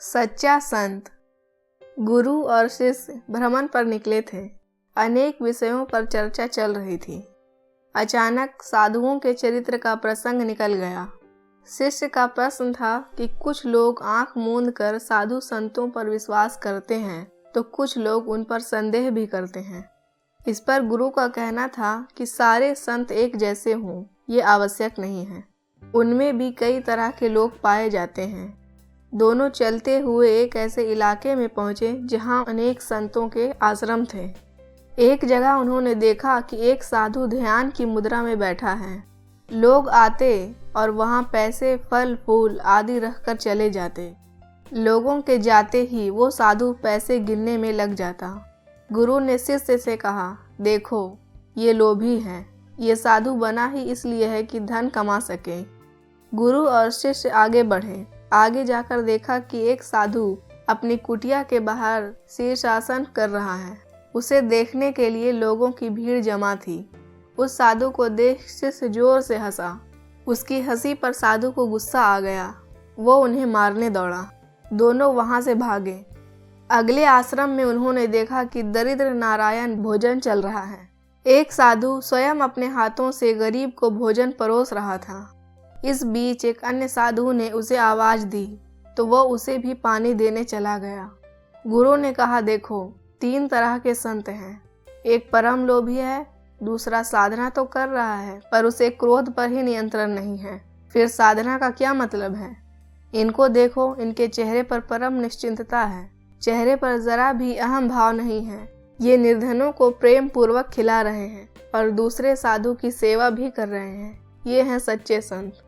सच्चा संत। गुरु और शिष्य भ्रमण पर निकले थे। अनेक विषयों पर चर्चा चल रही थी। अचानक साधुओं के चरित्र का प्रसंग निकल गया। शिष्य का प्रश्न था कि कुछ लोग आंख मूंद कर साधु संतों पर विश्वास करते हैं तो कुछ लोग उन पर संदेह भी करते हैं। इस पर गुरु का कहना था कि सारे संत एक जैसे हों ये आवश्यक नहीं है। उनमें भी कई तरह के लोग पाए जाते हैं। दोनों चलते हुए एक ऐसे इलाके में पहुंचे जहां अनेक संतों के आश्रम थे। एक जगह उन्होंने देखा कि एक साधु ध्यान की मुद्रा में बैठा है। लोग आते और वहां पैसे, फल, फूल आदि रखकर चले जाते। लोगों के जाते ही वो साधु पैसे गिनने में लग जाता। गुरु ने शिष्य से कहा, देखो ये लोभी है। ये साधु बना ही इसलिए है कि धन कमा सके। गुरु और शिष्य आगे बढ़े। आगे जाकर देखा कि एक साधु अपनी कुटिया के बाहर शीर्षासन कर रहा है। उसे देखने के लिए लोगों की भीड़ जमा थी। उस साधु को देख शिष्य जोर से हंसा। उसकी हंसी पर साधु को गुस्सा आ गया। वो उन्हें मारने दौड़ा। दोनों वहां से भागे। अगले आश्रम में उन्होंने देखा कि दरिद्र नारायण भोजन चल रहा है। एक साधु स्वयं अपने हाथों से गरीब को भोजन परोस रहा था। इस बीच एक अन्य साधु ने उसे आवाज दी तो वह उसे भी पानी देने चला गया। गुरु ने कहा, देखो 3 तरह के संत हैं। एक परम लोभी है, दूसरा साधना तो कर रहा है पर उसे क्रोध पर ही नियंत्रण नहीं है। फिर साधना का क्या मतलब है? इनको देखो, इनके चेहरे पर परम निश्चिंतता है। चेहरे पर जरा भी अहम भाव नहीं है। ये निर्धनों को प्रेम पूर्वक खिला रहे हैं और दूसरे साधु की सेवा भी कर रहे हैं। ये हैं सच्चे संत।